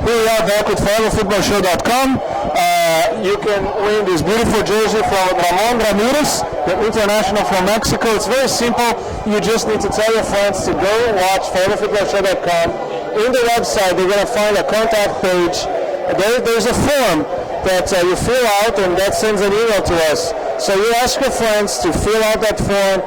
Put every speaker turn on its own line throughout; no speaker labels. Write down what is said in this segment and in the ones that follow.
Here we are back with ForeverFootballShow.com. You can win this beautiful jersey from Ramon Ramirez, the international from Mexico. It's very simple. You just need to tell your friends to go watch ForeverFootballShow.com. In the website, they're going to find a contact page. There's a form that you fill out, and that sends an email to us. So you ask your friends to fill out that form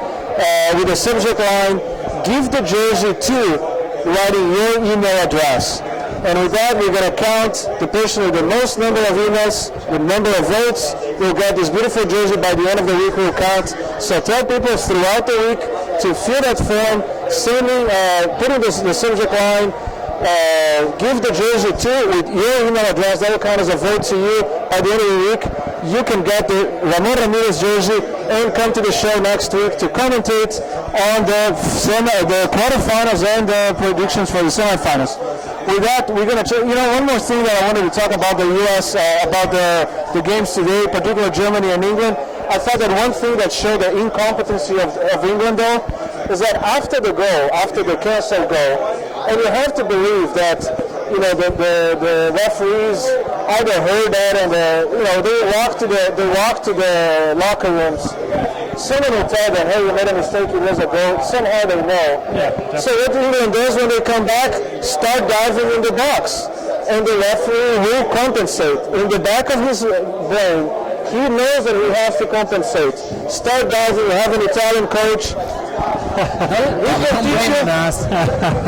with the subject line, give the jersey to, writing your email address. And with that, we're going to count the person with the most number of emails, the number of votes. We'll get this beautiful jersey by the end of the week. We'll count. So tell people throughout the week to fill that form, put in the subject line, give the jersey to with your email address. That will count as a vote to you. By the end of the week, you can get the Ramon Ramirez jersey and come to the show next week to commentate on the quarterfinals and the predictions for the semifinals. With that, we're going to, one more thing that I wanted to talk about the U.S., about the games today, particularly Germany and England. I thought that one thing that showed the incompetency of England, though, is that after the goal, after the canceled goal, and you have to believe that, the referees either heard that and they walk to the locker rooms. Someone will tell them, hey, you made a mistake, it was a goal. Somehow they know. Yeah, so what England does when they come back, start diving in the box. And the referee will compensate. In the back of his brain, he knows that he has to compensate. Start diving, we have an Italian coach.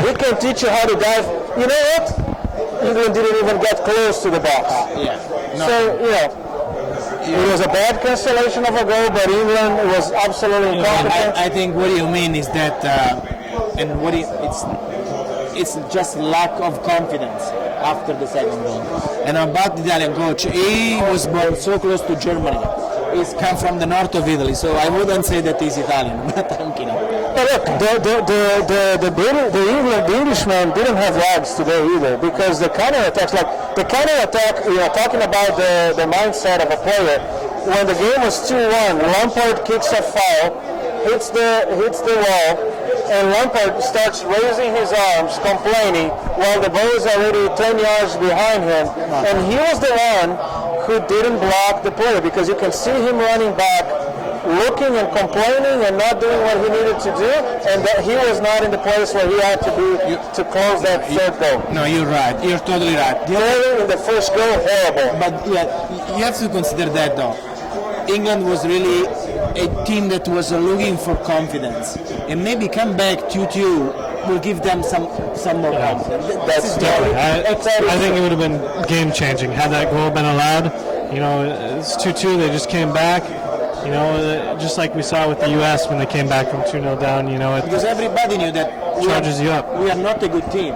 He can teach you how to dive. You know what? England didn't even get close to the box. It was a bad cancellation of a goal, but England was absolutely incompetent.
I think what you mean is that, it's just lack of confidence after the second goal. And about the Italian coach, he was born so close to Germany. He's come from the north of Italy, so I wouldn't say that he's Italian, but I'm kidding.
But look, the Englishman didn't have legs today either, because the counterattacks, talking about the mindset of a player, when the game was 2-1, Lampard kicks a foul, hits the wall, and Lampard starts raising his arms, complaining, while the ball is already 10 yards behind him, and he was the one who didn't block the player, because you can see him running back, looking and complaining and not doing what he needed to do, and that he was not in the place where he had to be to close that third goal.
No, you're right. You're totally right.
In the first goal, horrible.
But you have to consider that, though. England was really a team that was looking for confidence, and maybe come back 2-2 will give them some more confidence.
That's definitely. I think it would have been game changing had that goal been allowed. It's 2-2. They just came back. Just like we saw with the U.S. when they came back from 2-0 down.
Because everybody knew that
charges you up.
We are not a good team.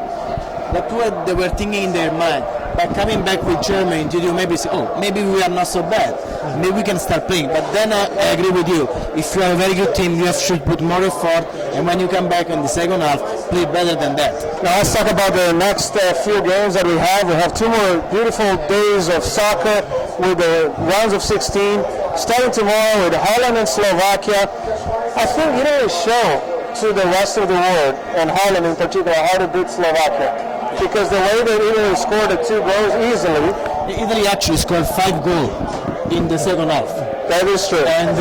That's what they were thinking in their mind. But coming back with Germany, you maybe say, maybe we are not so bad. Maybe we can start playing. But then I agree with you. If you are a very good team, you should put more effort. And when you come back in the second half, play better than that.
Now let's talk about the next few games that we have. We have 2 more beautiful days of soccer with the rounds of 16. Starting tomorrow with Holland and Slovakia. I think it will show to the rest of the world, and Holland in particular, how to beat Slovakia. Because the way that Italy scored the 2 goals easily.
Italy actually scored 5 goals in the second half.
That is true.
And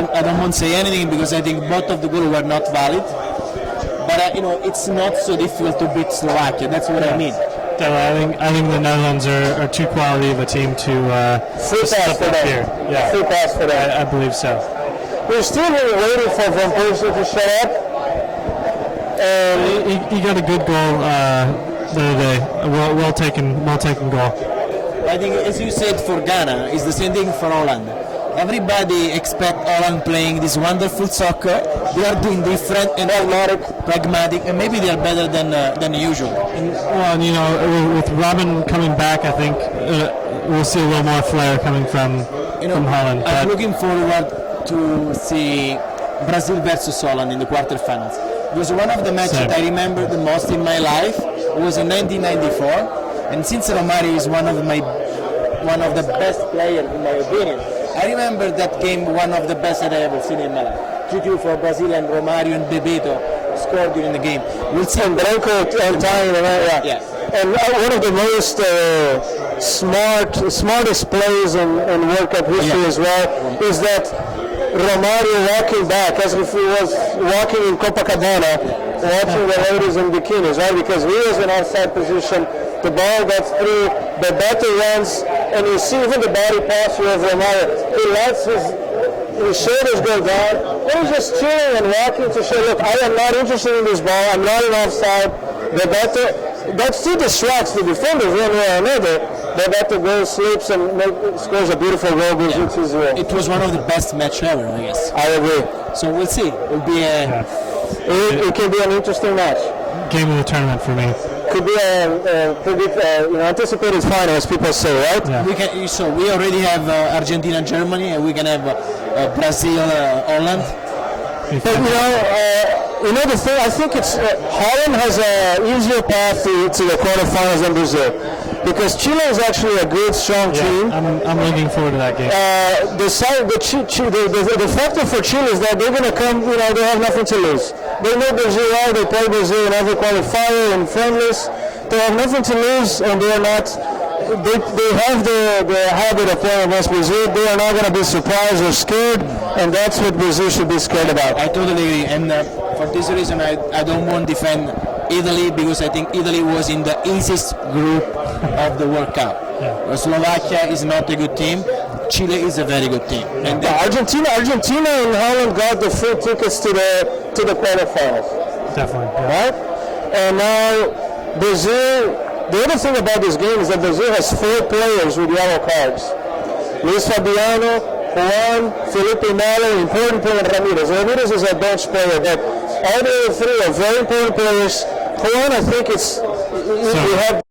I don't want to say anything because I think both of the goals were not valid. But it's not so difficult to beat Slovakia. That's what I mean.
I think the Netherlands are too quality of a team to step up here. Yeah,
free pass for that.
I believe so.
We're still waiting for Van Persie to shut up.
He got a good goal the other day. Well taken goal.
I think, as you said, for Ghana, it's the same thing for Holland. Everybody expects Holland playing this wonderful soccer. They are doing different and pragmatic, and maybe they are better than usual.
With Robin coming back, I think we'll see a little more flair coming from Holland.
I'm looking forward to see Brazil versus Holland in the quarterfinals. It was one of the matches that I remember the most in my life. It was in 1994, and since Romario is one of the best players in my opinion, I remember that game one of the best that I ever seen in my life. 2-2 for Brazil, and Romario and Bebeto scored during the game. We'll see.
And Branco and time, yeah. And one of the most smartest plays in World Cup history as well is that Romario walking back as if he was walking in Copacabana, watching the ladies in bikinis, right? Because he was in offside position, the ball gets through, Bebeto runs, and you see even the body posture of Romario. He lets his shoulders go down, and he's just chilling and walking to show, look, I am not interested in this ball, I'm not in offside. Bebeto, that still distracts the defenders one way or another. Bebeto goes, sleeps, and scores a beautiful goal.
It was one of the best match ever, I guess.
I agree.
So we'll see. It'll be
it can be an interesting match.
Game of the tournament for me.
Could be anticipated final, as people say, right?
Yeah.
We already have Argentina, Germany, and we can have Brazil, Holland.
But the thing, I think it's Holland has an easier path to the quarterfinals than Brazil, because Chile is actually a good, strong team.
I'm looking forward to that game.
The factor for Chile is that they're going to come. They have nothing to lose. They know Brazil well. They play Brazil in every qualifier and friendlies. They have nothing to lose, and they are not. They have the habit of playing against Brazil. They are not going to be surprised or scared, and that's what Brazil should be scared about.
I totally agree, and for this reason, I don't want to defend Italy, because I think Italy was in the easiest group of the World Cup.
Yeah.
Slovakia is not a good team. Chile is a very good team. And
Argentina and Holland got the free tickets to the quarterfinals.
Definitely. Yeah.
Right? And now Brazil. The other thing about this game is that Brazil has 4 players with yellow cards. Luis Fabiano, Juan, Felipe Melo, important player, Ramirez. Ramirez is a bench player, but all the other 3 are very important players. Juan, I think we have